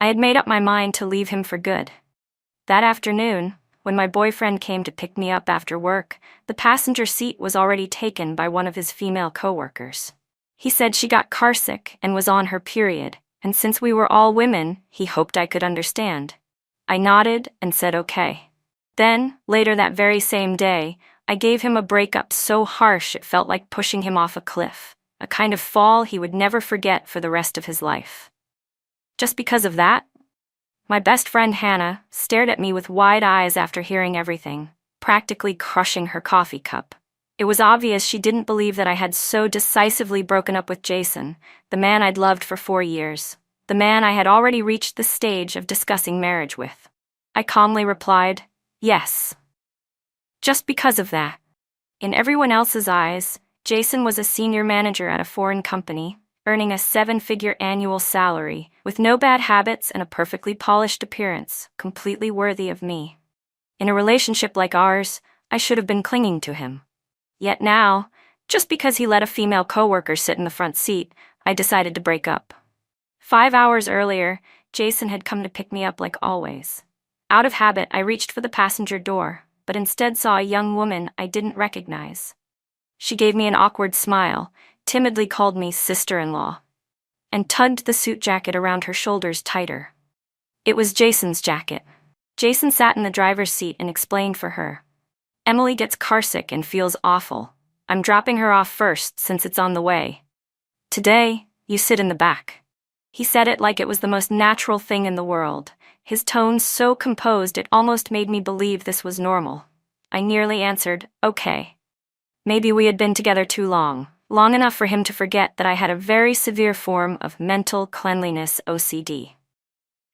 I had made up my mind to leave him for good. That afternoon, when my boyfriend came to pick me up after work, the passenger seat was already taken by one of his female coworkers. He said she got carsick and was on her period, and since we were all women, he hoped I could understand. I nodded and said okay. Then, later that very same day, I gave him a breakup so harsh it felt like pushing him off a cliff, a kind of fall he would never forget for the rest of his life. Just because of that? My best friend Hannah stared at me with wide eyes after hearing everything, practically crushing her coffee cup. It was obvious she didn't believe that I had so decisively broken up with Jason, the man I'd loved for 4 years, the man I had already reached the stage of discussing marriage with. I calmly replied, yes. Just because of that. In everyone else's eyes, Jason was a senior manager at a foreign company, earning a 7-figure annual salary, with no bad habits and a perfectly polished appearance, completely worthy of me. In a relationship like ours, I should have been clinging to him. Yet now, just because he let a female coworker sit in the front seat, I decided to break up. 5 hours earlier, Jason had come to pick me up like always. Out of habit, I reached for the passenger door, but instead saw a young woman I didn't recognize. She gave me an awkward smile, timidly called me sister-in-law, and tugged the suit jacket around her shoulders tighter. It was Jason's jacket. Jason sat in the driver's seat and explained for her. Emily gets carsick and feels awful. I'm dropping her off first since it's on the way. Today, you sit in the back. He said it like it was the most natural thing in the world, his tone so composed it almost made me believe this was normal. I nearly answered, okay. Maybe we had been together too long enough for him to forget that I had a very severe form of mental cleanliness OCD.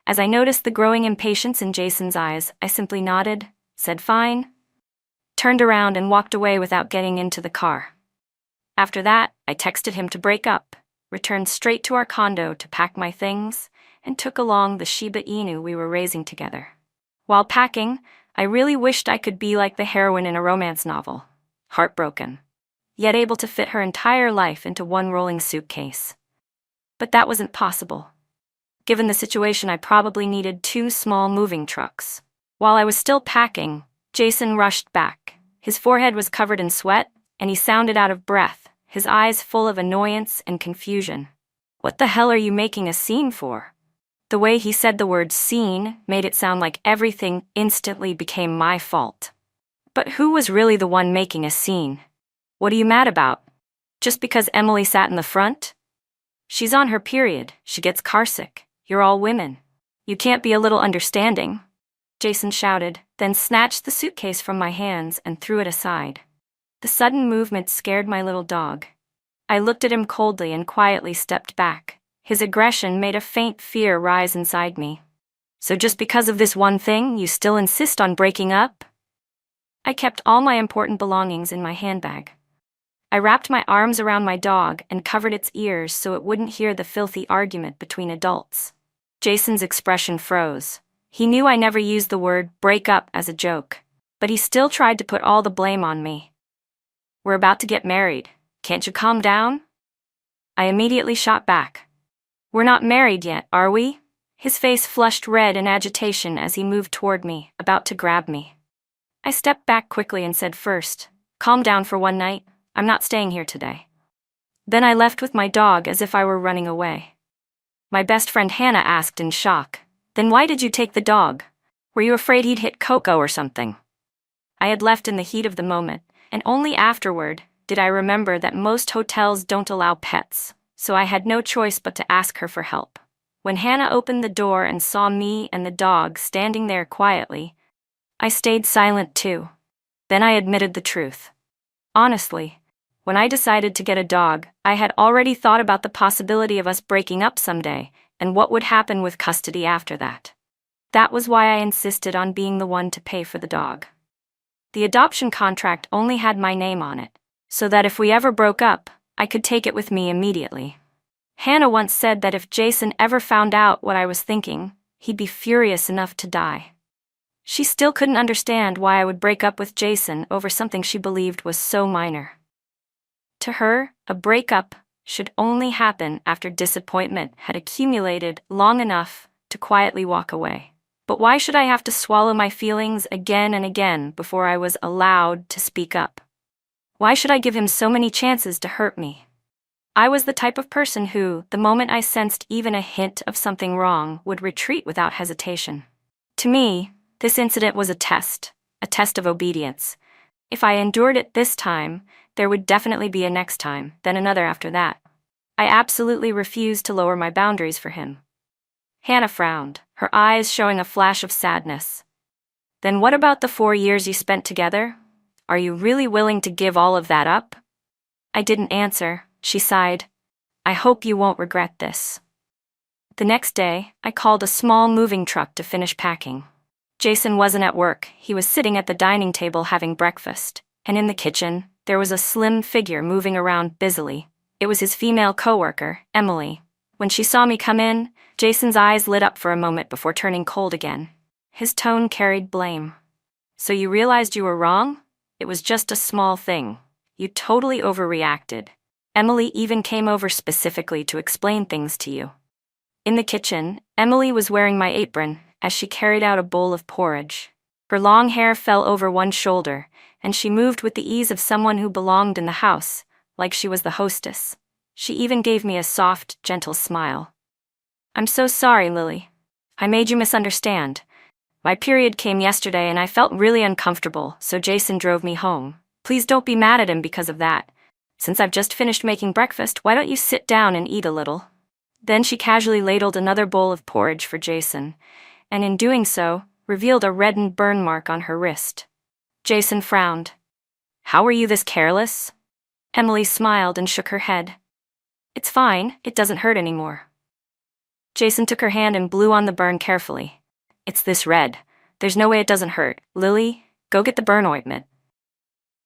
As I noticed the growing impatience in Jason's eyes, I simply nodded, said fine, turned around and walked away without getting into the car. After that, I texted him to break up, returned straight to our condo to pack my things, and took along the Shiba Inu we were raising together. While packing, I really wished I could be like the heroine in a romance novel, heartbroken, yet able to fit her entire life into one rolling suitcase. But that wasn't possible. Given the situation, I probably needed 2 small moving trucks. While I was still packing, Jason rushed back. His forehead was covered in sweat, and he sounded out of breath, his eyes full of annoyance and confusion. What the hell are you making a scene for? The way he said the word scene made it sound like everything instantly became my fault. But who was really the one making a scene? What are you mad about? Just because Emily sat in the front? She's on her period, she gets carsick. You're all women. You can't be a little understanding, Jason shouted, then snatched the suitcase from my hands and threw it aside. The sudden movement scared my little dog. I looked at him coldly and quietly stepped back. His aggression made a faint fear rise inside me. So just because of this one thing, you still insist on breaking up? I kept all my important belongings in my handbag. I wrapped my arms around my dog and covered its ears so it wouldn't hear the filthy argument between adults. Jason's expression froze. He knew I never used the word break up as a joke, but he still tried to put all the blame on me. We're about to get married. Can't you calm down? I immediately shot back. We're not married yet, are we? His face flushed red in agitation as he moved toward me, about to grab me. I stepped back quickly and said first, calm down for one night. I'm not staying here today. Then I left with my dog as if I were running away. My best friend Hannah asked in shock, then why did you take the dog? Were you afraid he'd hit Coco or something? I had left in the heat of the moment, and only afterward did I remember that most hotels don't allow pets, so I had no choice but to ask her for help. When Hannah opened the door and saw me and the dog standing there quietly, I stayed silent too. Then I admitted the truth. Honestly, when I decided to get a dog, I had already thought about the possibility of us breaking up someday and what would happen with custody after that. That was why I insisted on being the one to pay for the dog. The adoption contract only had my name on it, so that if we ever broke up, I could take it with me immediately. Hannah once said that if Jason ever found out what I was thinking, he'd be furious enough to die. She still couldn't understand why I would break up with Jason over something she believed was so minor. To her, a breakup should only happen after disappointment had accumulated long enough to quietly walk away. But why should I have to swallow my feelings again and again before I was allowed to speak up? Why should I give him so many chances to hurt me? I was the type of person who, the moment I sensed even a hint of something wrong, would retreat without hesitation. To me, this incident was a test of obedience. If I endured it this time, there would definitely be a next time, then another after that. I absolutely refused to lower my boundaries for him. Hannah frowned, her eyes showing a flash of sadness. Then what about the 4 years you spent together? Are you really willing to give all of that up? I didn't answer. She sighed. I hope you won't regret this. The next day, I called a small moving truck to finish packing. Jason wasn't at work. He was sitting at the dining table having breakfast, and in the kitchen, there was a slim figure moving around busily. It was his female coworker, Emily. When she saw me come in, Jason's eyes lit up for a moment before turning cold again. His tone carried blame. So you realized you were wrong? It was just a small thing. You totally overreacted. Emily even came over specifically to explain things to you. In the kitchen, Emily was wearing my apron as she carried out a bowl of porridge. Her long hair fell over one shoulder, and she moved with the ease of someone who belonged in the house, like she was the hostess. She even gave me a soft, gentle smile. I'm so sorry, Lily. I made you misunderstand. My period came yesterday and I felt really uncomfortable, so Jason drove me home. Please don't be mad at him because of that. Since I've just finished making breakfast, why don't you sit down and eat a little? Then she casually ladled another bowl of porridge for Jason, and in doing so, revealed a reddened burn mark on her wrist. Jason frowned. How are you this careless? Emily smiled and shook her head. It's fine, it doesn't hurt anymore. Jason took her hand and blew on the burn carefully. It's this red. There's no way it doesn't hurt. Lily, go get the burn ointment.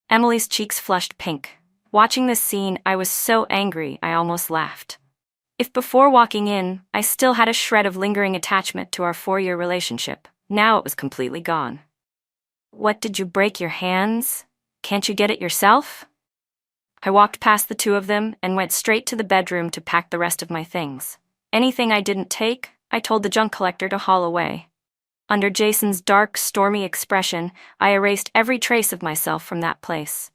Emily's cheeks flushed pink. Watching this scene, I was so angry I almost laughed. If before walking in, I still had a shred of lingering attachment to our 4-year relationship, now it was completely gone. What, did you break your hands? Can't you get it yourself? I walked past the two of them and went straight to the bedroom to pack the rest of my things. Anything I didn't take, I told the junk collector to haul away. Under Jason's dark, stormy expression, I erased every trace of myself from that place.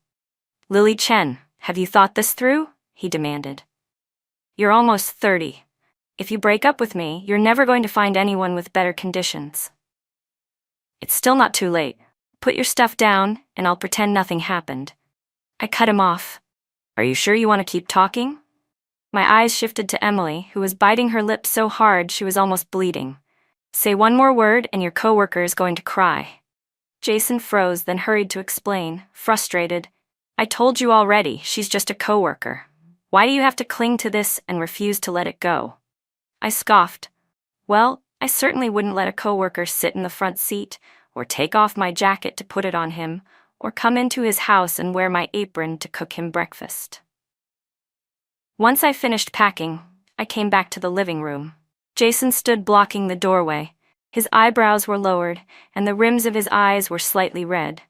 Lily Chen, have you thought this through? He demanded. You're almost 30. If you break up with me, you're never going to find anyone with better conditions. It's still not too late. Put your stuff down, and I'll pretend nothing happened. I cut him off. Are you sure you want to keep talking? My eyes shifted to Emily, who was biting her lip so hard she was almost bleeding. Say one more word and your coworker is going to cry. Jason froze, then hurried to explain, frustrated. I told you already, she's just a coworker. Why do you have to cling to this and refuse to let it go? I scoffed. Well, I certainly wouldn't let a coworker sit in the front seat, or take off my jacket to put it on him, or come into his house and wear my apron to cook him breakfast. Once I finished packing, I came back to the living room. Jason stood blocking the doorway. His eyebrows were lowered, and the rims of his eyes were slightly red.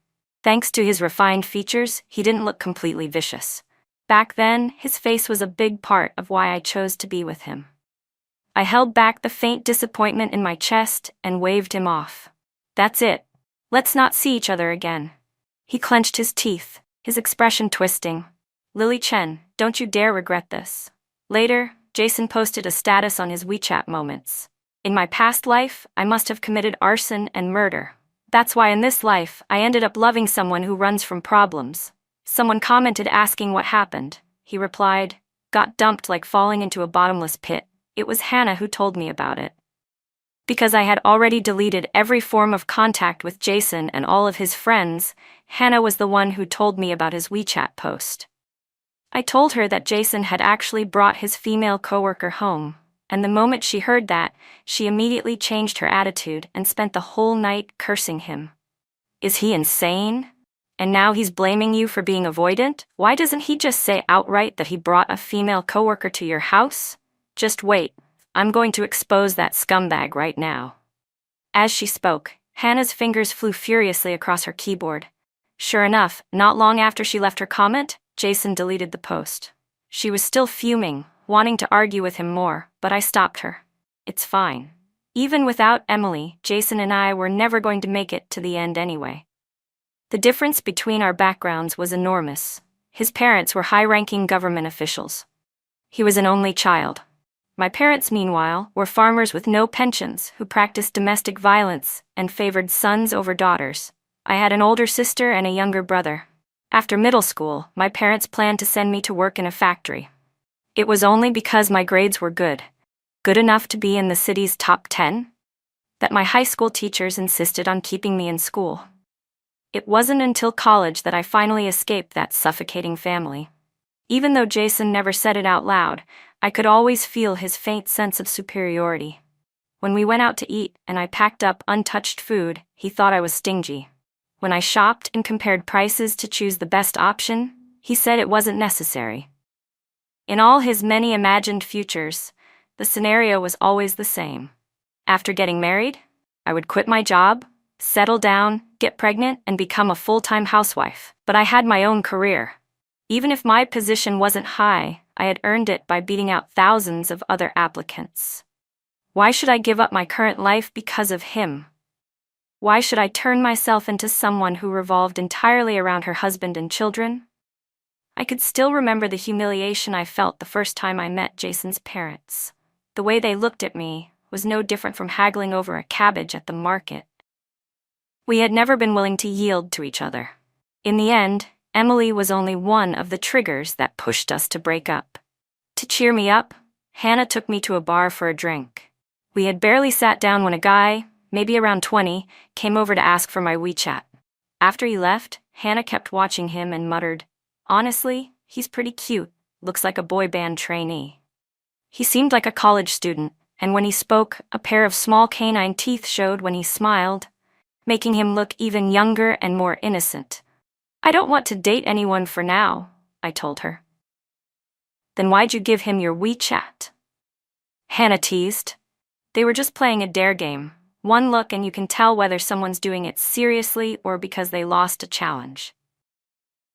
Thanks to his refined features, he didn't look completely vicious. Back then, his face was a big part of why I chose to be with him. I held back the faint disappointment in my chest and waved him off. That's it. Let's not see each other again. He clenched his teeth, his expression twisting. Lily Chen, don't you dare regret this. Later, Jason posted a status on his WeChat moments. In my past life, I must have committed arson and murder. That's why in this life, I ended up loving someone who runs from problems. Someone commented asking what happened. He replied, got dumped like falling into a bottomless pit. It was Hannah who told me about it. Because I had already deleted every form of contact with Jason and all of his friends, Hannah was the one who told me about his WeChat post. I told her that Jason had actually brought his female coworker home, and the moment she heard that, she immediately changed her attitude and spent the whole night cursing him. Is he insane? And now he's blaming you for being avoidant? Why doesn't he just say outright that he brought a female coworker to your house? Just wait, I'm going to expose that scumbag right now. As she spoke, Hannah's fingers flew furiously across her keyboard. Sure enough, not long after she left her comment, Jason deleted the post. She was still fuming, wanting to argue with him more, but I stopped her. It's fine. Even without Emily, Jason and I were never going to make it to the end anyway. The difference between our backgrounds was enormous. His parents were high-ranking government officials. He was an only child. My parents, meanwhile, were farmers with no pensions who practiced domestic violence and favored sons over daughters. I had an older sister and a younger brother. After middle school, my parents planned to send me to work in a factory. It was only because my grades were good enough to be in the city's top 10, that my high school teachers insisted on keeping me in school. It wasn't until college that I finally escaped that suffocating family. Even though Jason never said it out loud, I could always feel his faint sense of superiority. When we went out to eat and I packed up untouched food, he thought I was stingy. When I shopped and compared prices to choose the best option, he said it wasn't necessary. In all his many imagined futures, the scenario was always the same. After getting married, I would quit my job, settle down, get pregnant, and become a full-time housewife. But I had my own career. Even if my position wasn't high, I had earned it by beating out thousands of other applicants. Why should I give up my current life because of him? Why should I turn myself into someone who revolved entirely around her husband and children? I could still remember the humiliation I felt the first time I met Jason's parents. The way they looked at me was no different from haggling over a cabbage at the market. We had never been willing to yield to each other. In the end, Emily was only one of the triggers that pushed us to break up. To cheer me up, Hannah took me to a bar for a drink. We had barely sat down when a guy, maybe around 20, came over to ask for my WeChat. After he left, Hannah kept watching him and muttered, "Honestly, he's pretty cute, looks like a boy band trainee." He seemed like a college student, and when he spoke, a pair of small canine teeth showed when he smiled, making him look even younger and more innocent. "I don't want to date anyone for now," I told her. "Then why'd you give him your WeChat?" Hannah teased. "They were just playing a dare game. One look and you can tell whether someone's doing it seriously or because they lost a challenge."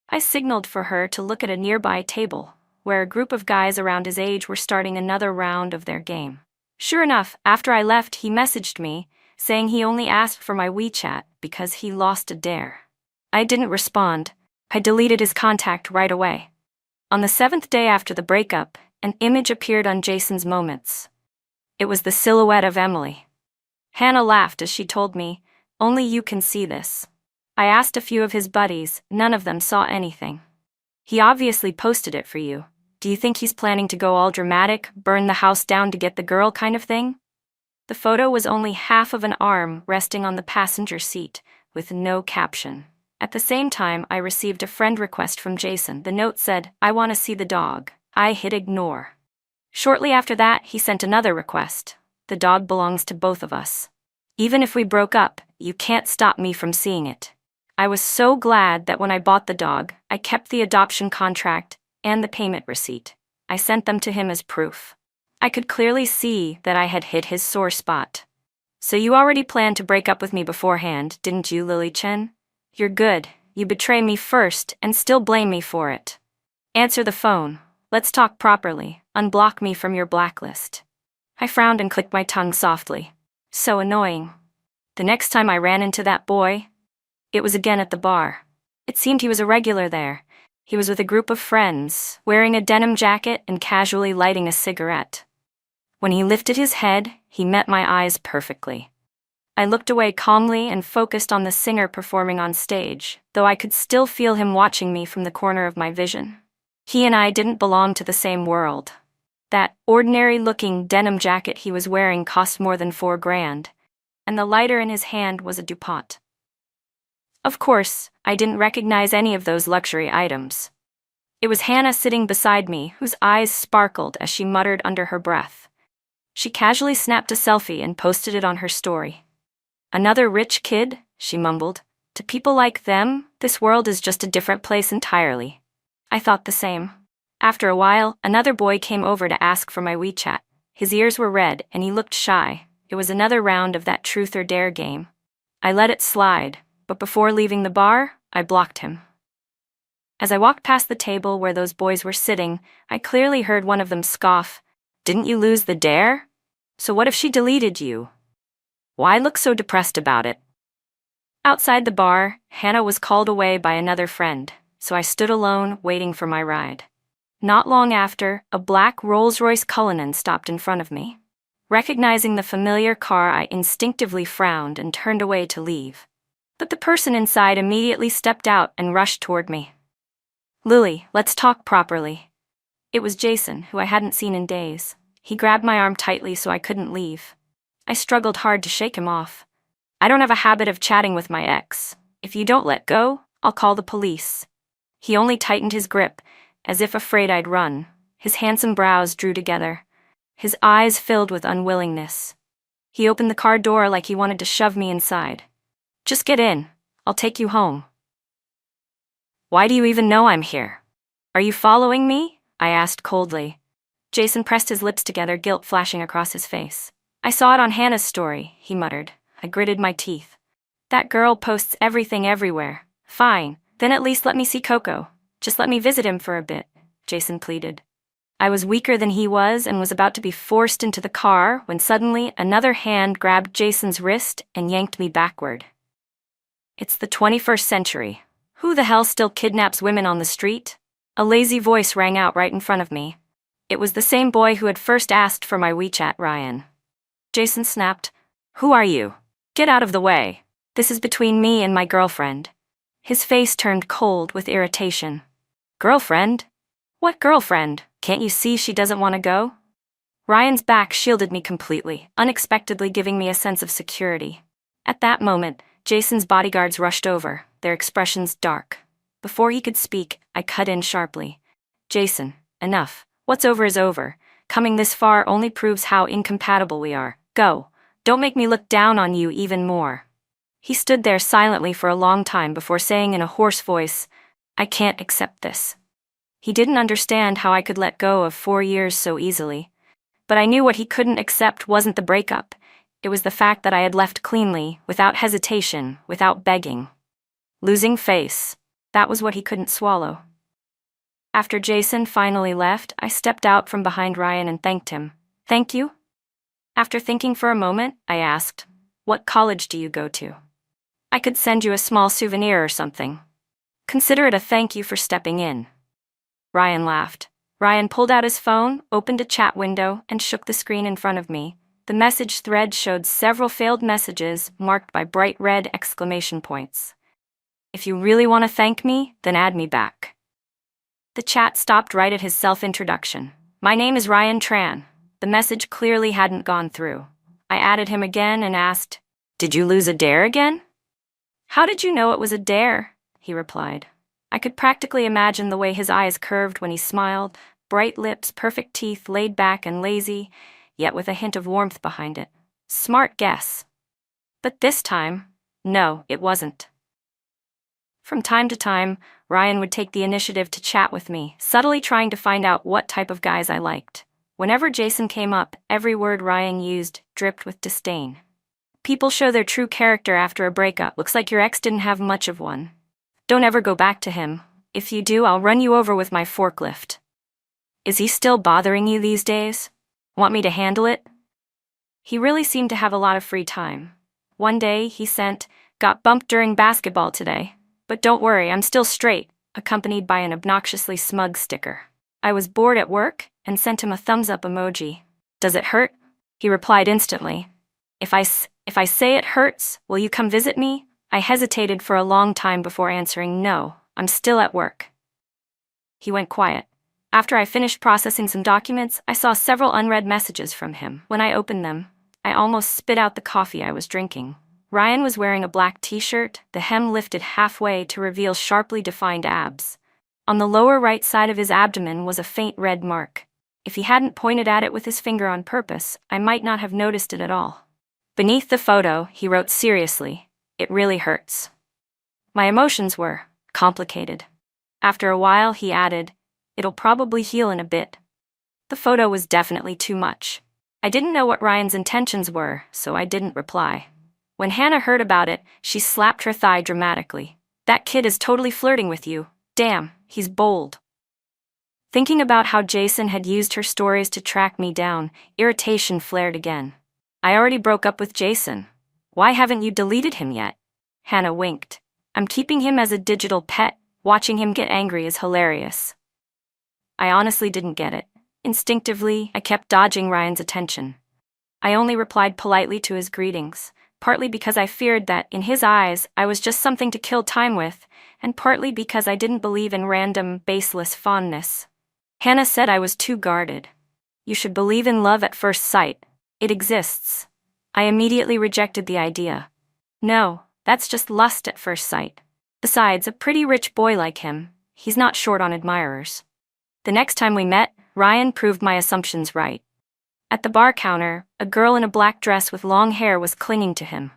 I signaled for her to look at a nearby table, where a group of guys around his age were starting another round of their game. Sure enough, after I left, he messaged me, saying he only asked for my WeChat because he lost a dare. I didn't respond. I deleted his contact right away. On the 7th day after the breakup, an image appeared on Jason's Moments. It was the silhouette of Emily. Hannah laughed as she told me, "Only you can see this." I asked a few of his buddies, none of them saw anything. "He obviously posted it for you. Do you think he's planning to go all dramatic, burn the house down to get the girl kind of thing?" The photo was only half of an arm resting on the passenger seat, with no caption. At the same time, I received a friend request from Jason. The note said, "I want to see the dog." I hit ignore. Shortly after that, he sent another request. "The dog belongs to both of us. Even if we broke up, you can't stop me from seeing it." I was so glad that when I bought the dog, I kept the adoption contract and the payment receipt. I sent them to him as proof. I could clearly see that I had hit his sore spot. "So you already planned to break up with me beforehand, didn't you, Lily Chen? You're good. You betray me first and still blame me for it. Answer the phone. Let's talk properly. Unblock me from your blacklist." I frowned and clicked my tongue softly. So annoying. The next time I ran into that boy, it was again at the bar. It seemed he was a regular there. He was with a group of friends, wearing a denim jacket and casually lighting a cigarette. When he lifted his head, he met my eyes perfectly. I looked away calmly and focused on the singer performing on stage, though I could still feel him watching me from the corner of my vision. He and I didn't belong to the same world. That ordinary-looking denim jacket he was wearing cost more than $4,000, and the lighter in his hand was a DuPont. Of course, I didn't recognize any of those luxury items. It was Hannah sitting beside me, whose eyes sparkled as she muttered under her breath. She casually snapped a selfie and posted it on her story. "Another rich kid," she mumbled. "To people like them, this world is just a different place entirely." I thought the same. After a while, another boy came over to ask for my WeChat. His ears were red and he looked shy. It was another round of that truth or dare game. I let it slide, but before leaving the bar, I blocked him. As I walked past the table where those boys were sitting, I clearly heard one of them scoff, "Didn't you lose the dare? So what if she deleted you?" Why look so depressed about it? Outside the bar, Hannah was called away by another friend, so I stood alone, waiting for my ride. Not long after, a black Rolls-Royce Cullinan stopped in front of me. Recognizing the familiar car, I instinctively frowned and turned away to leave. But the person inside immediately stepped out and rushed toward me. "Lily, let's talk properly." It was Jason, who I hadn't seen in days. He grabbed my arm tightly so I couldn't leave. I struggled hard to shake him off. "I don't have a habit of chatting with my ex. If you don't let go, I'll call the police." He only tightened his grip, as if afraid I'd run. His handsome brows drew together. His eyes filled with unwillingness. He opened the car door like he wanted to shove me inside. "Just get in. I'll take you home." "Why do you even know I'm here? Are you following me?" I asked coldly. Jason pressed his lips together, guilt flashing across his face. "I saw it on Hannah's story," he muttered. I gritted my teeth. "That girl posts everything everywhere." "Fine, then at least let me see Coco. Just let me visit him for a bit," Jason pleaded. I was weaker than he was and was about to be forced into the car when suddenly another hand grabbed Jason's wrist and yanked me backward. "It's the 21st century. Who the hell still kidnaps women on the street?" A lazy voice rang out right in front of me. It was the same boy who had first asked for my WeChat, Ryan. Jason snapped, "Who are you? Get out of the way. This is between me and my girlfriend." His face turned cold with irritation. "Girlfriend? What girlfriend? Can't you see she doesn't want to go?" Ryan's back shielded me completely, unexpectedly giving me a sense of security. At that moment, Jason's bodyguards rushed over, their expressions dark. Before he could speak, I cut in sharply. "Jason, enough. What's over is over. Coming this far only proves how incompatible we are. Go. Don't make me look down on you even more." He stood there silently for a long time before saying in a hoarse voice, "I can't accept this." He didn't understand how I could let go of 4 years so easily. But I knew what he couldn't accept wasn't the breakup. It was the fact that I had left cleanly, without hesitation, without begging. Losing face. That was what he couldn't swallow. After Jason finally left, I stepped out from behind Ryan and thanked him. "Thank you?" After thinking for a moment, I asked, "What college do you go to? I could send you a small souvenir or something. Consider it a thank you for stepping in." Ryan laughed. Ryan pulled out his phone, opened a chat window, and shook the screen in front of me. The message thread showed several failed messages marked by bright red exclamation points. "If you really want to thank me, then add me back." The chat stopped right at his self-introduction. "My name is Ryan Tran." The message clearly hadn't gone through. I added him again and asked, "Did you lose a dare again?" "How did you know it was a dare?" he replied. I could practically imagine the way his eyes curved when he smiled, bright lips, perfect teeth, laid back and lazy, yet with a hint of warmth behind it. Smart guess. But this time, no, it wasn't. From time to time, Ryan would take the initiative to chat with me, subtly trying to find out what type of guys I liked. Whenever Jason came up, every word Ryan used dripped with disdain. "People show their true character after a breakup. Looks like your ex didn't have much of one. Don't ever go back to him. If you do, I'll run you over with my forklift. Is he still bothering you these days? Want me to handle it?" He really seemed to have a lot of free time. One day, he sent, "Got bumped during basketball today. But don't worry, I'm still straight," accompanied by an obnoxiously smug sticker. I was bored at work and sent him a thumbs-up emoji. "Does it hurt?" He replied instantly. If I say it hurts, will you come visit me?" I hesitated for a long time before answering, "No, I'm still at work." He went quiet. After I finished processing some documents, I saw several unread messages from him. When I opened them, I almost spit out the coffee I was drinking. Ryan was wearing a black t-shirt, the hem lifted halfway to reveal sharply defined abs. On the lower right side of his abdomen was a faint red mark. If he hadn't pointed at it with his finger on purpose, I might not have noticed it at all. Beneath the photo, he wrote seriously, "It really hurts." My emotions were complicated. After a while, he added, "It'll probably heal in a bit." The photo was definitely too much. I didn't know what Ryan's intentions were, so I didn't reply. When Hannah heard about it, she slapped her thigh dramatically. "That kid is totally flirting with you. Damn, he's bold." Thinking about how Jason had used her stories to track me down, irritation flared again. I already broke up with Jason. Why haven't you deleted him yet? Hannah winked. I'm keeping him as a digital pet. Watching him get angry is hilarious. I honestly didn't get it. Instinctively, I kept dodging Ryan's attention. I only replied politely to his greetings, partly because I feared that, in his eyes, I was just something to kill time with, and partly because I didn't believe in random, baseless fondness. Hannah said I was too guarded. You should believe in love at first sight. It exists. I immediately rejected the idea. No, that's just lust at first sight. Besides, a pretty rich boy like him, he's not short on admirers. The next time we met, Ryan proved my assumptions right. At the bar counter, a girl in a black dress with long hair was clinging to him.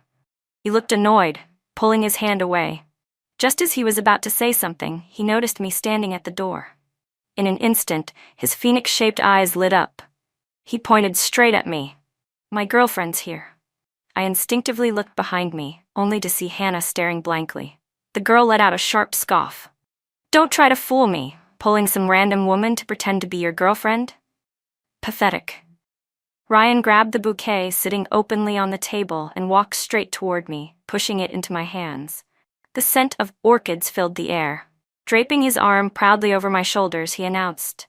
He looked annoyed, pulling his hand away. Just as he was about to say something, he noticed me standing at the door. In an instant, his phoenix-shaped eyes lit up. He pointed straight at me. My girlfriend's here. I instinctively looked behind me, only to see Hannah staring blankly. The girl let out a sharp scoff. Don't try to fool me, pulling some random woman to pretend to be your girlfriend? Pathetic. Ryan grabbed the bouquet sitting openly on the table and walked straight toward me, pushing it into my hands. The scent of orchids filled the air. Draping his arm proudly over my shoulders, he announced,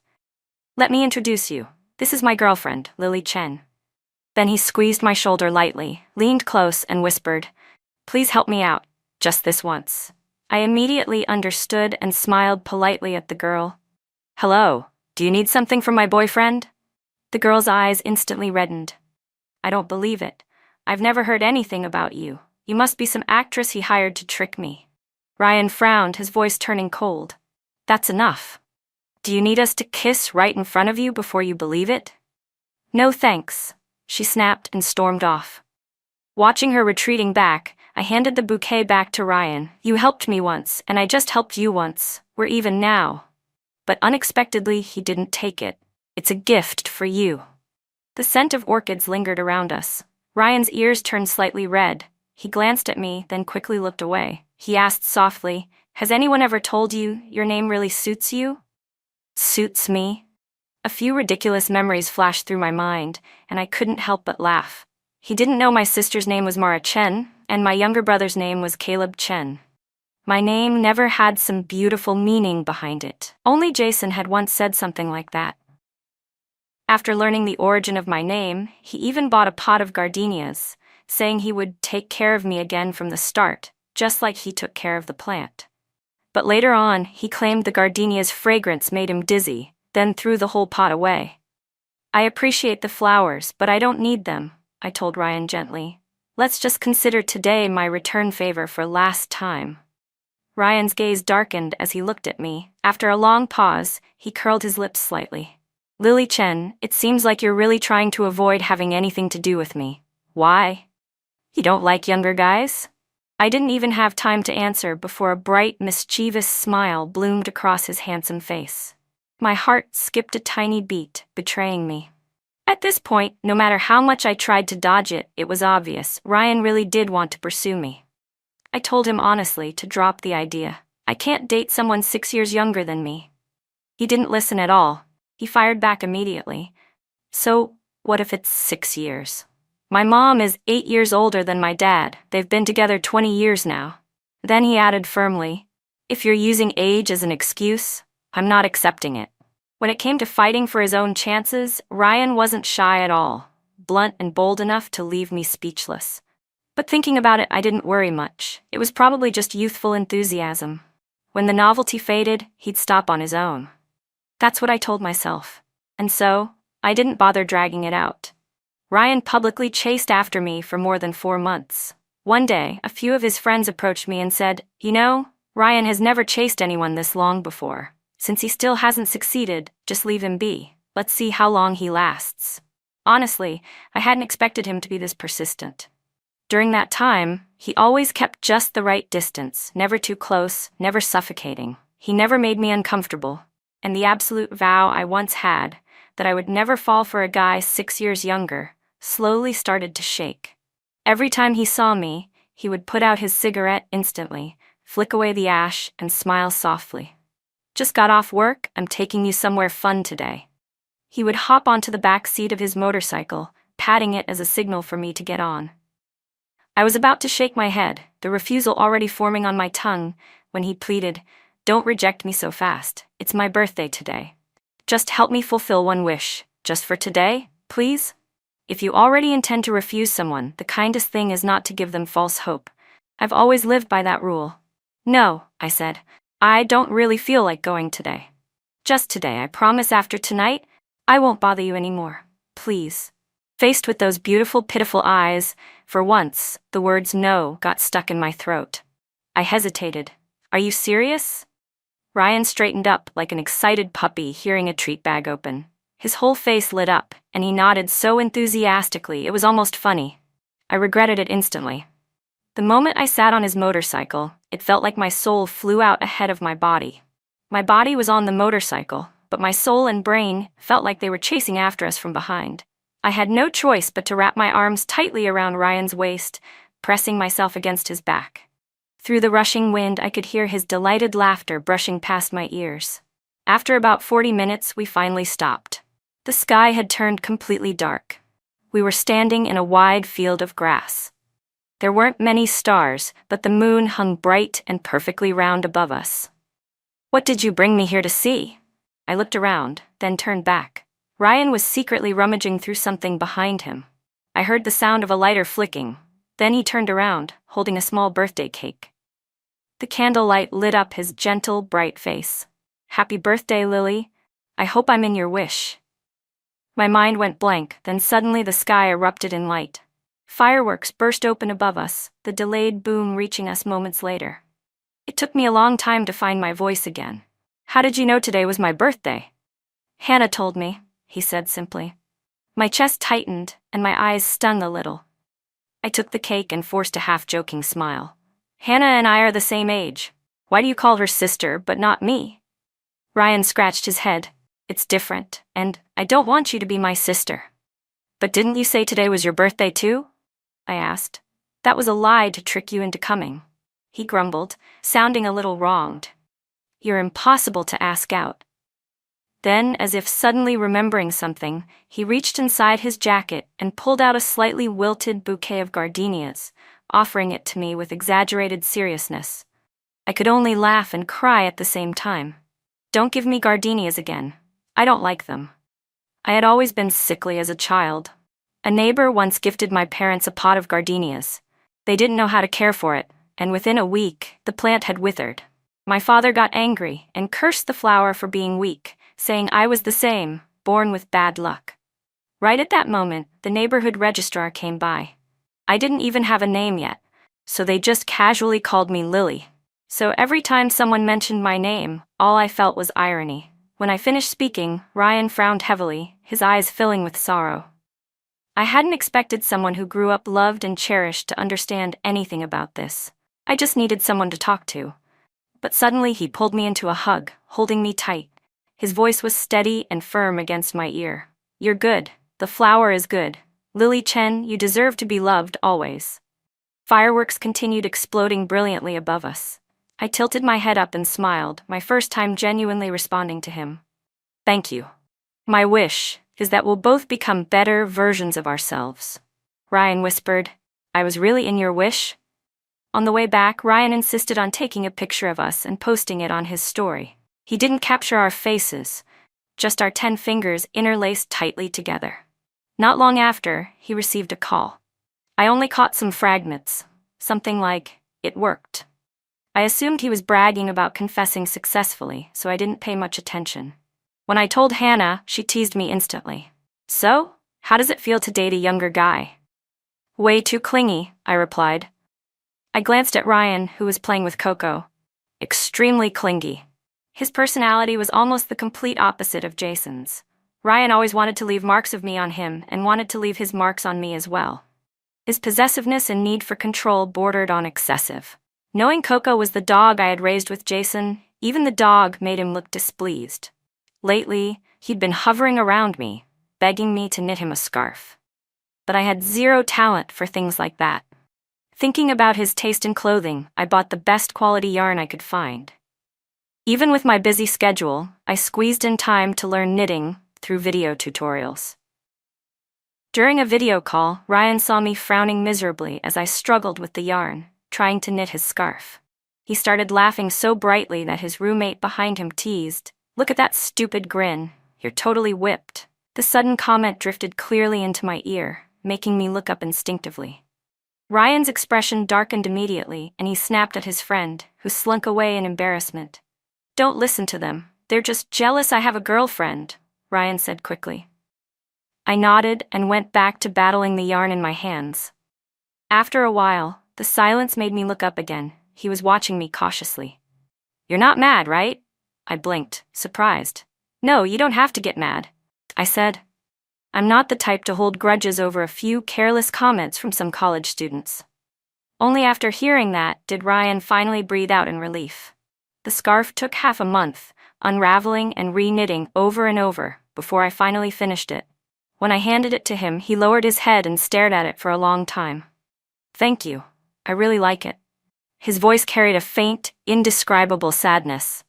"Let me introduce you. This is my girlfriend, Lily Chen." Then he squeezed my shoulder lightly, leaned close, and whispered, "Please help me out, just this once." I immediately understood and smiled politely at the girl. "Hello, do you need something from my boyfriend?" The girl's eyes instantly reddened. "I don't believe it. I've never heard anything about you. You must be some actress he hired to trick me." Ryan frowned, his voice turning cold. "That's enough. Do you need us to kiss right in front of you before you believe it?" "No thanks," she snapped and stormed off. Watching her retreating back, I handed the bouquet back to Ryan. "You helped me once, and I just helped you once. We're even now." But unexpectedly, he didn't take it. "It's a gift for you." The scent of orchids lingered around us. Ryan's ears turned slightly red. He glanced at me, then quickly looked away. He asked softly, "Has anyone ever told you your name really suits you?" Suits me? A few ridiculous memories flashed through my mind, and I couldn't help but laugh. He didn't know my sister's name was Mara Chen, and my younger brother's name was Caleb Chen. My name never had some beautiful meaning behind it. Only Jason had once said something like that. After learning the origin of my name, he even bought a pot of gardenias, saying he would take care of me again from the start, just like he took care of the plant. But later on, he claimed the gardenia's fragrance made him dizzy, then threw the whole pot away. "I appreciate the flowers, but I don't need them," I told Ryan gently. "Let's just consider today my return favor for last time." Ryan's gaze darkened as he looked at me. After a long pause, he curled his lips slightly. "Lily Chen, it seems like you're really trying to avoid having anything to do with me. Why? You don't like younger guys?" I didn't even have time to answer before a bright, mischievous smile bloomed across his handsome face. My heart skipped a tiny beat, betraying me. At this point, no matter how much I tried to dodge it, it was obvious Ryan really did want to pursue me. I told him honestly to drop the idea. I can't date someone 6 years younger than me. He didn't listen at all. He fired back immediately. "So, what if it's 6 years? My mom is 8 years older than my dad. They've been together 20 years now." Then he added firmly, "If you're using age as an excuse, I'm not accepting it." When it came to fighting for his own chances, Ryan wasn't shy at all, blunt and bold enough to leave me speechless. But thinking about it, I didn't worry much. It was probably just youthful enthusiasm. When the novelty faded, he'd stop on his own. That's what I told myself. And so, I didn't bother dragging it out. Ryan publicly chased after me for more than 4 months. One day, a few of his friends approached me and said, "You know, Ryan has never chased anyone this long before. Since he still hasn't succeeded, just leave him be. Let's see how long he lasts." Honestly, I hadn't expected him to be this persistent. During that time, he always kept just the right distance, never too close, never suffocating. He never made me uncomfortable. And the absolute vow I once had, that I would never fall for a guy 6 years younger, slowly started to shake. Every time he saw me, he would put out his cigarette instantly, flick away the ash, and smile softly. "Just got off work, I'm taking you somewhere fun today." He would hop onto the back seat of his motorcycle, patting it as a signal for me to get on. I was about to shake my head, the refusal already forming on my tongue, when he pleaded, "Don't reject me so fast. It's my birthday today. Just help me fulfill one wish, just for today, please?" If you already intend to refuse someone, the kindest thing is not to give them false hope. I've always lived by that rule. "No," I said. "I don't really feel like going today. Just today, I promise after tonight, I won't bother you anymore. Please." Faced with those beautiful, pitiful eyes, for once, the words "no" got stuck in my throat. I hesitated. "Are you serious?" Ryan straightened up like an excited puppy hearing a treat bag open. His whole face lit up, and he nodded so enthusiastically it was almost funny. I regretted it instantly. The moment I sat on his motorcycle, it felt like my soul flew out ahead of my body. My body was on the motorcycle, but my soul and brain felt like they were chasing after us from behind. I had no choice but to wrap my arms tightly around Ryan's waist, pressing myself against his back. Through the rushing wind, I could hear his delighted laughter brushing past my ears. After about 40 minutes, we finally stopped. The sky had turned completely dark. We were standing in a wide field of grass. There weren't many stars, but the moon hung bright and perfectly round above us. "What did you bring me here to see?" I looked around, then turned back. Ryan was secretly rummaging through something behind him. I heard the sound of a lighter flicking. Then he turned around, holding a small birthday cake. The candlelight lit up his gentle, bright face. "Happy birthday, Lily. I hope I'm in your wish." My mind went blank, then suddenly the sky erupted in light. Fireworks burst open above us, the delayed boom reaching us moments later. It took me a long time to find my voice again. "How did you know today was my birthday?" "Hannah told me," he said simply. My chest tightened, and my eyes stung a little. I took the cake and forced a half-joking smile. "Hannah and I are the same age. Why do you call her sister, but not me?" Ryan scratched his head. "It's different, and I don't want you to be my sister." "But didn't you say today was your birthday too?" I asked. "That was a lie to trick you into coming," he grumbled, sounding a little wronged. "You're impossible to ask out." Then, as if suddenly remembering something, he reached inside his jacket and pulled out a slightly wilted bouquet of gardenias, offering it to me with exaggerated seriousness. I could only laugh and cry at the same time. "Don't give me gardenias again. I don't like them." I had always been sickly as a child. A neighbor once gifted my parents a pot of gardenias. They didn't know how to care for it, and within a week, the plant had withered. My father got angry and cursed the flower for being weak, saying I was the same, born with bad luck. Right at that moment, the neighborhood registrar came by. I didn't even have a name yet, so they just casually called me Lily. So every time someone mentioned my name, all I felt was irony. When I finished speaking, Ryan frowned heavily, his eyes filling with sorrow. I hadn't expected someone who grew up loved and cherished to understand anything about this. I just needed someone to talk to. But suddenly he pulled me into a hug, holding me tight. His voice was steady and firm against my ear. "You're good. The flower is good. Lily Chen, you deserve to be loved always." Fireworks continued exploding brilliantly above us. I tilted my head up and smiled, my first time genuinely responding to him. "Thank you. My wish is that we'll both become better versions of ourselves." Ryan whispered, "I was really in your wish?" On the way back, Ryan insisted on taking a picture of us and posting it on his story. He didn't capture our faces, just our 10 fingers interlaced tightly together. Not long after, he received a call. I only caught some fragments, something like, "It worked." I assumed he was bragging about confessing successfully, so I didn't pay much attention. When I told Hannah, she teased me instantly. "So, how does it feel to date a younger guy?" "Way too clingy," I replied. I glanced at Ryan, who was playing with Coco. Extremely clingy. His personality was almost the complete opposite of Jason's. Ryan always wanted to leave marks of me on him and wanted to leave his marks on me as well. His possessiveness and need for control bordered on excessive. Knowing Coco was the dog I had raised with Jason, even the dog made him look displeased. Lately, he'd been hovering around me, begging me to knit him a scarf. But I had zero talent for things like that. Thinking about his taste in clothing, I bought the best quality yarn I could find. Even with my busy schedule, I squeezed in time to learn knitting through video tutorials. During a video call, Ryan saw me frowning miserably as I struggled with the yarn, trying to knit his scarf. He started laughing so brightly that his roommate behind him teased, "Look at that stupid grin, you're totally whipped." The sudden comment drifted clearly into my ear, making me look up instinctively. Ryan's expression darkened immediately, and he snapped at his friend, who slunk away in embarrassment. "Don't listen to them, they're just jealous I have a girlfriend," Ryan said quickly. I nodded and went back to battling the yarn in my hands. After a while, the silence made me look up again. He was watching me cautiously. "You're not mad, right?" I blinked, surprised. "No, you don't have to get mad," I said. "I'm not the type to hold grudges over a few careless comments from some college students." Only after hearing that did Ryan finally breathe out in relief. The scarf took half a month, unraveling and re-knitting over and over, before I finally finished it. When I handed it to him, he lowered his head and stared at it for a long time. "Thank you. I really like it." His voice carried a faint, indescribable sadness.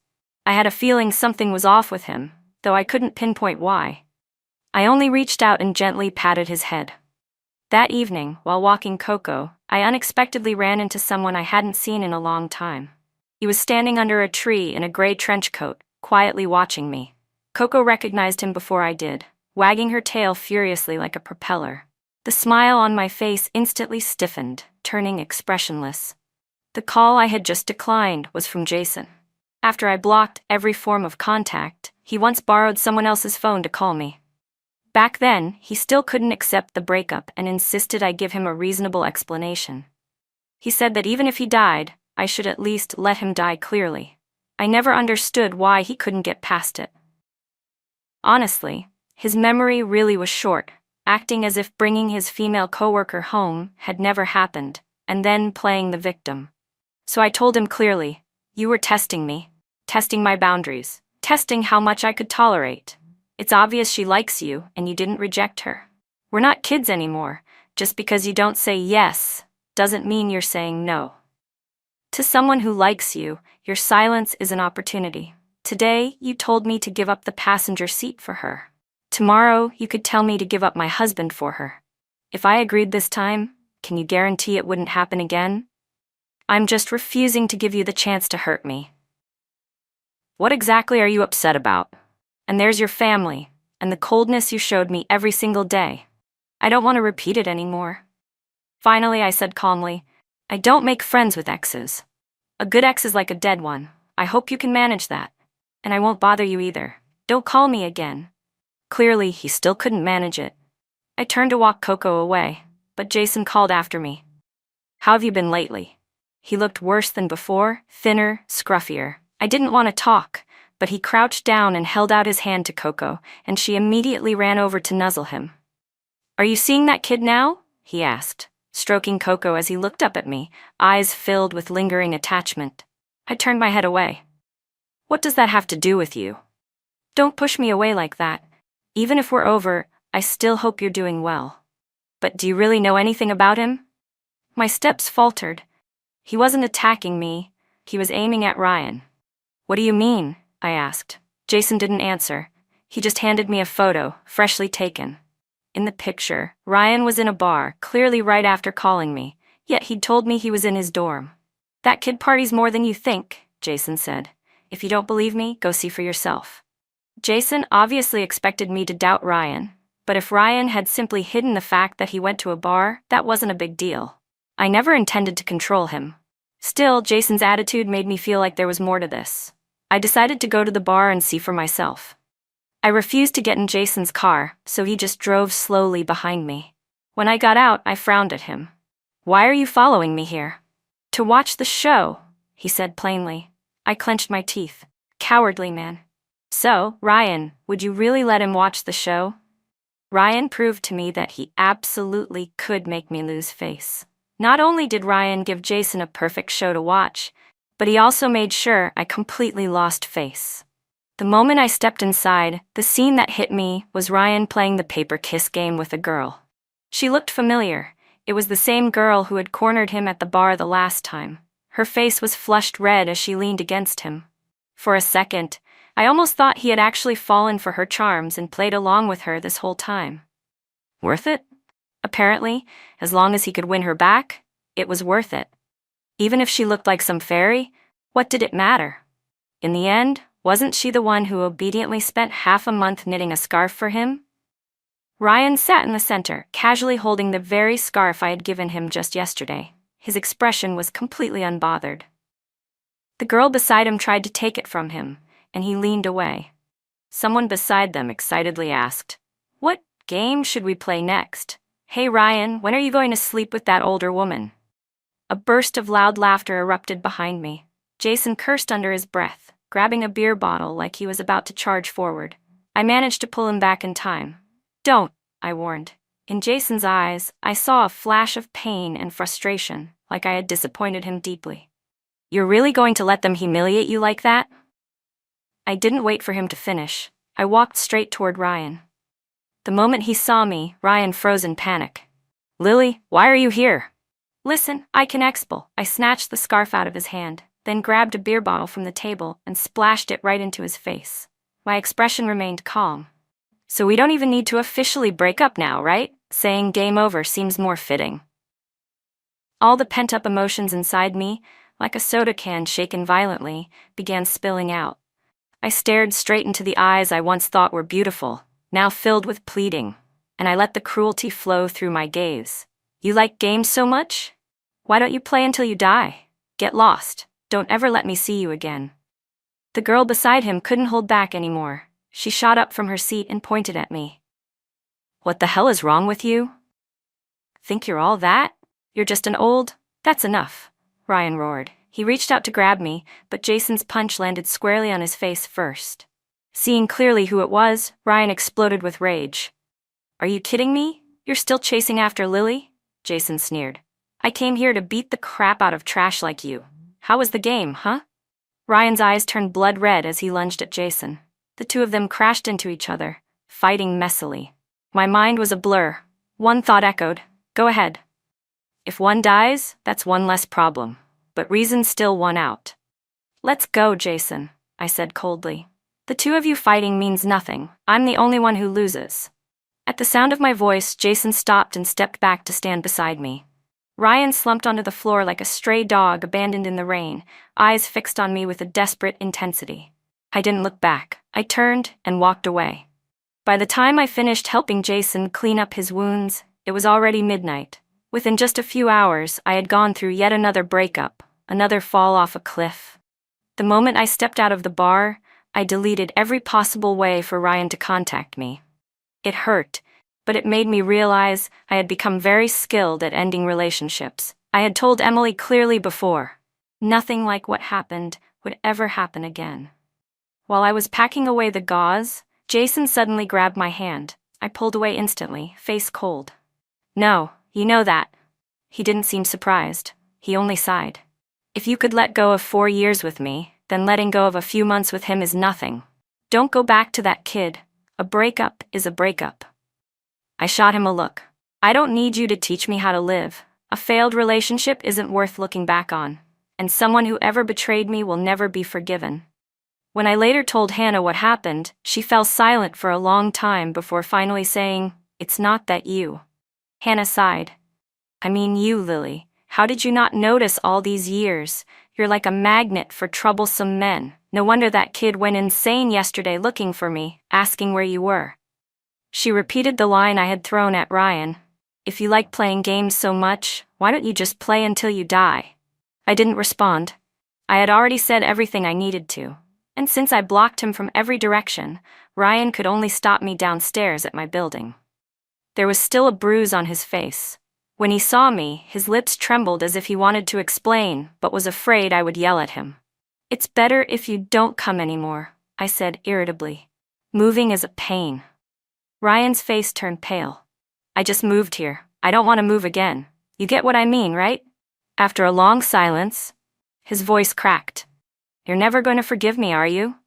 I had a feeling something was off with him, though I couldn't pinpoint why. I only reached out and gently patted his head. That evening, while walking Coco, I unexpectedly ran into someone I hadn't seen in a long time. He was standing under a tree in a gray trench coat, quietly watching me. Coco recognized him before I did, wagging her tail furiously like a propeller. The smile on my face instantly stiffened, turning expressionless. The call I had just declined was from Jason. After I blocked every form of contact, he once borrowed someone else's phone to call me. Back then, he still couldn't accept the breakup and insisted I give him a reasonable explanation. He said that even if he died, I should at least let him die clearly. I never understood why he couldn't get past it. Honestly, his memory really was short, acting as if bringing his female coworker home had never happened, and then playing the victim. So I told him clearly, "You were testing me, testing my boundaries, testing how much I could tolerate. It's obvious she likes you, and you didn't reject her. We're not kids anymore. Just because you don't say yes doesn't mean you're saying no. To someone who likes you, your silence is an opportunity. Today, you told me to give up the passenger seat for her. Tomorrow, you could tell me to give up my husband for her. If I agreed this time, can you guarantee it wouldn't happen again? I'm just refusing to give you the chance to hurt me." "What exactly are you upset about? And there's your family, and the coldness you showed me every single day. I don't want to repeat it anymore." Finally, I said calmly, "I don't make friends with exes. A good ex is like a dead one. I hope you can manage that. And I won't bother you either. Don't call me again." Clearly, he still couldn't manage it. I turned to walk Coco away, but Jason called after me. "How have you been lately?" He looked worse than before, thinner, scruffier. I didn't want to talk, but he crouched down and held out his hand to Coco, and she immediately ran over to nuzzle him. "Are you seeing that kid now?" he asked, stroking Coco as he looked up at me, eyes filled with lingering attachment. I turned my head away. "What does that have to do with you? Don't push me away like that. Even if we're over, I still hope you're doing well. But do you really know anything about him?" My steps faltered. He wasn't attacking me. He was aiming at Ryan. "What do you mean?" I asked. Jason didn't answer. He just handed me a photo, freshly taken. In the picture, Ryan was in a bar, clearly right after calling me, yet he'd told me he was in his dorm. "That kid parties more than you think," Jason said. "If you don't believe me, go see for yourself." Jason obviously expected me to doubt Ryan, but if Ryan had simply hidden the fact that he went to a bar, that wasn't a big deal. I never intended to control him. Still, Jason's attitude made me feel like there was more to this. I decided to go to the bar and see for myself. I refused to get in Jason's car, so he just drove slowly behind me. When I got out, I frowned at him. "Why are you following me here?" "To watch the show," he said plainly. I clenched my teeth. Cowardly man. "So, Ryan, would you really let him watch the show?" Ryan proved to me that he absolutely could make me lose face. Not only did Ryan give Jason a perfect show to watch, but he also made sure I completely lost face. The moment I stepped inside, the scene that hit me was Ryan playing the paper kiss game with a girl. She looked familiar. It was the same girl who had cornered him at the bar the last time. Her face was flushed red as she leaned against him. For a second, I almost thought he had actually fallen for her charms and played along with her this whole time. "Worth it?" Apparently, as long as he could win her back, it was worth it. Even if she looked like some fairy, what did it matter? In the end, wasn't she the one who obediently spent half a month knitting a scarf for him? Ryan sat in the center, casually holding the very scarf I had given him just yesterday. His expression was completely unbothered. The girl beside him tried to take it from him, and he leaned away. Someone beside them excitedly asked, "What game should we play next? Hey Ryan, when are you going to sleep with that older woman?" A burst of loud laughter erupted behind me. Jason cursed under his breath, grabbing a beer bottle like he was about to charge forward. I managed to pull him back in time. "Don't," I warned. In Jason's eyes, I saw a flash of pain and frustration, like I had disappointed him deeply. "You're really going to let them humiliate you like that?" I didn't wait for him to finish. I walked straight toward Ryan. The moment he saw me, Ryan froze in panic. "Lily, why are you here?" "Listen, I can explain." I snatched the scarf out of his hand, then grabbed a beer bottle from the table and splashed it right into his face. My expression remained calm. "So we don't even need to officially break up now, right? Saying game over seems more fitting." All the pent-up emotions inside me, like a soda can shaken violently, began spilling out. I stared straight into the eyes I once thought were beautiful, now filled with pleading, and I let the cruelty flow through my gaze. "You like games so much? Why don't you play until you die? Get lost. Don't ever let me see you again." The girl beside him couldn't hold back anymore. She shot up from her seat and pointed at me. "What the hell is wrong with you? Think you're all that? You're just an old—" "That's enough," Ryan roared. He reached out to grab me, but Jason's punch landed squarely on his face first. Seeing clearly who it was, Ryan exploded with rage. "Are you kidding me? You're still chasing after Lily?" Jason sneered. "I came here to beat the crap out of trash like you. How was the game, huh?" Ryan's eyes turned blood red as he lunged at Jason. The two of them crashed into each other, fighting messily. My mind was a blur. One thought echoed, "Go ahead. If one dies, that's one less problem." But reason still won out. "Let's go, Jason," I said coldly. "The two of you fighting means nothing. I'm the only one who loses." At the sound of my voice, Jason stopped and stepped back to stand beside me. Ryan slumped onto the floor like a stray dog abandoned in the rain, eyes fixed on me with a desperate intensity. I didn't look back. I turned and walked away. By the time I finished helping Jason clean up his wounds, it was already midnight. Within just a few hours, I had gone through yet another breakup, another fall off a cliff. The moment I stepped out of the bar, I deleted every possible way for Ryan to contact me. It hurt, but it made me realize I had become very skilled at ending relationships. I had told Emily clearly before, nothing like what happened would ever happen again. While I was packing away the gauze, Jason suddenly grabbed my hand. I pulled away instantly, face cold. "No, you know that." He didn't seem surprised. He only sighed. "If you could let go of 4 years with me, then letting go of a few months with him is nothing. Don't go back to that kid. A breakup is a breakup." I shot him a look. "I don't need you to teach me how to live. A failed relationship isn't worth looking back on, and someone who ever betrayed me will never be forgiven." When I later told Hannah what happened, she fell silent for a long time before finally saying, "It's not that you." Hannah sighed. "I mean you, Lily. How did you not notice all these years? You're like a magnet for troublesome men. No wonder that kid went insane yesterday looking for me, asking where you were." She repeated the line I had thrown at Ryan. "If you like playing games so much, why don't you just play until you die?" I didn't respond. I had already said everything I needed to. And since I blocked him from every direction, Ryan could only stop me downstairs at my building. There was still a bruise on his face. When he saw me, his lips trembled as if he wanted to explain, but was afraid I would yell at him. "It's better if you don't come anymore," I said irritably. "Moving is a pain." Ryan's face turned pale. "I just moved here. I don't want to move again. You get what I mean, right?" After a long silence, his voice cracked. "You're never going to forgive me, are you?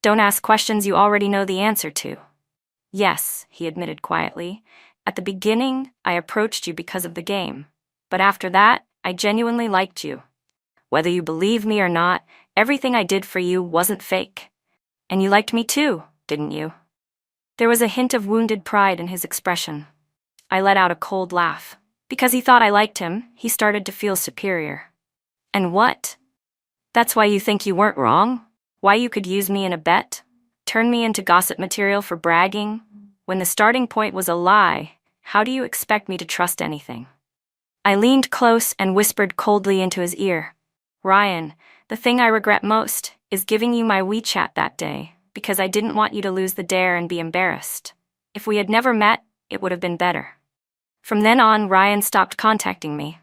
Don't ask questions you already know the answer to." "Yes," he admitted quietly. "At the beginning, I approached you because of the game. But after that, I genuinely liked you. Whether you believe me or not, everything I did for you wasn't fake. And you liked me too, didn't you?" There was a hint of wounded pride in his expression. I let out a cold laugh. Because he thought I liked him, he started to feel superior. And what? That's why you think you weren't wrong? Why you could use me in a bet? Turn me into gossip material for bragging? When the starting point was a lie, how do you expect me to trust anything? I leaned close and whispered coldly into his ear. Ryan, the thing I regret most is giving you my WeChat that day, because I didn't want you to lose the dare and be embarrassed. If we had never met, it would have been better. From then on, Ryan stopped contacting me.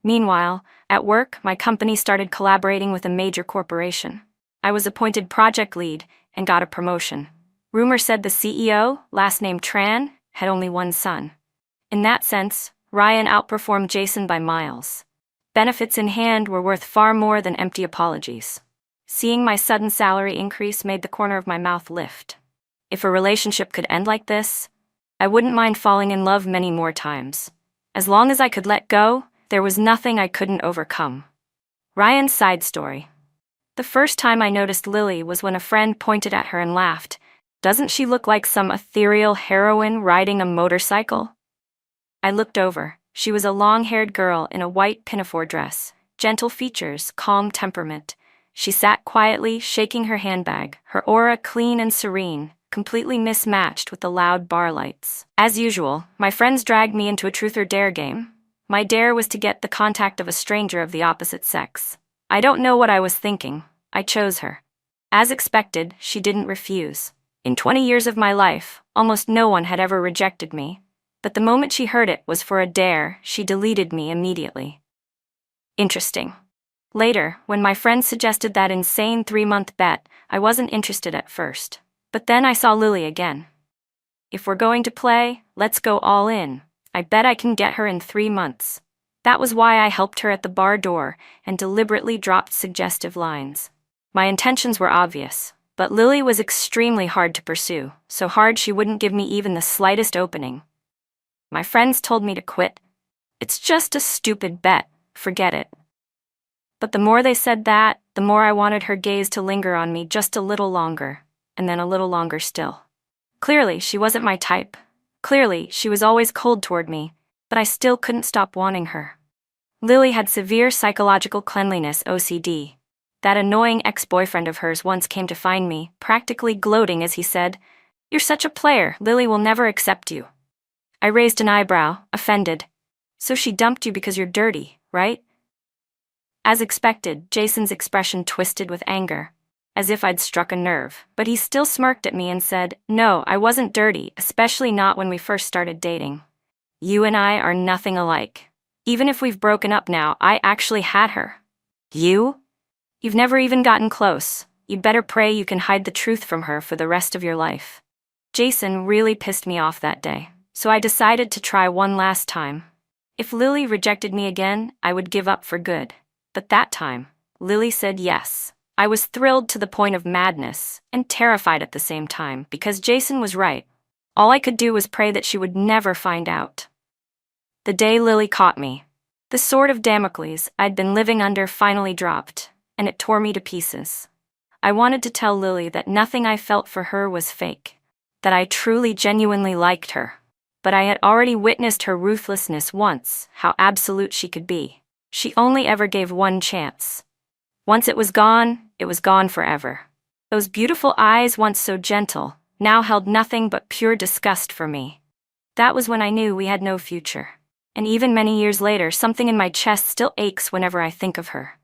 Meanwhile, at work, my company started collaborating with a major corporation. I was appointed project lead and got a promotion. Rumor said the CEO, last name Tran, had only one son. In that sense, Ryan outperformed Jason by miles. Benefits in hand were worth far more than empty apologies. Seeing my sudden salary increase made the corner of my mouth lift. If a relationship could end like this, I wouldn't mind falling in love many more times. As long as I could let go, there was nothing I couldn't overcome. Ryan's side story. The first time I noticed Lily was when a friend pointed at her and laughed. Doesn't she look like some ethereal heroine riding a motorcycle? I looked over. She was a long-haired girl in a white pinafore dress, gentle features, calm temperament. She sat quietly, shaking her handbag, her aura clean and serene, completely mismatched with the loud bar lights. As usual, my friends dragged me into a truth or dare game. My dare was to get the contact of a stranger of the opposite sex. I don't know what I was thinking. I chose her. As expected, she didn't refuse. In 20 years of my life, almost no one had ever rejected me. But the moment she heard it was for a dare, she deleted me immediately. Interesting. Later, when my friends suggested that insane 3-month bet, I wasn't interested at first. But then I saw Lily again. If we're going to play, let's go all in. I bet I can get her in 3 months. That was why I helped her at the bar door and deliberately dropped suggestive lines. My intentions were obvious, but Lily was extremely hard to pursue, so hard she wouldn't give me even the slightest opening. My friends told me to quit. It's just a stupid bet, forget it. But the more they said that, the more I wanted her gaze to linger on me just a little longer, and then a little longer still. Clearly, she wasn't my type. Clearly, she was always cold toward me, but I still couldn't stop wanting her. Lily had severe psychological cleanliness OCD. That annoying ex-boyfriend of hers once came to find me, practically gloating as he said, "You're such a player, Lily will never accept you." I raised an eyebrow, offended. "So she dumped you because you're dirty, right?" As expected, Jason's expression twisted with anger, as if I'd struck a nerve, but he still smirked at me and said, "No, I wasn't dirty, especially not when we first started dating. You and I are nothing alike. Even if we've broken up now, I actually had her. You? You've never even gotten close. You'd better pray you can hide the truth from her for the rest of your life." Jason really pissed me off that day, so I decided to try one last time. If Lily rejected me again, I would give up for good. But that time, Lily said yes. I was thrilled to the point of madness, and terrified at the same time, because Jason was right. All I could do was pray that she would never find out. The day Lily caught me, the sword of Damocles I'd been living under finally dropped, and it tore me to pieces. I wanted to tell Lily that nothing I felt for her was fake, that I truly genuinely liked her. But I had already witnessed her ruthlessness once, how absolute she could be. She only ever gave one chance. Once it was gone forever. Those beautiful eyes, once so gentle, now held nothing but pure disgust for me. That was when I knew we had no future. And even many years later, something in my chest still aches whenever I think of her.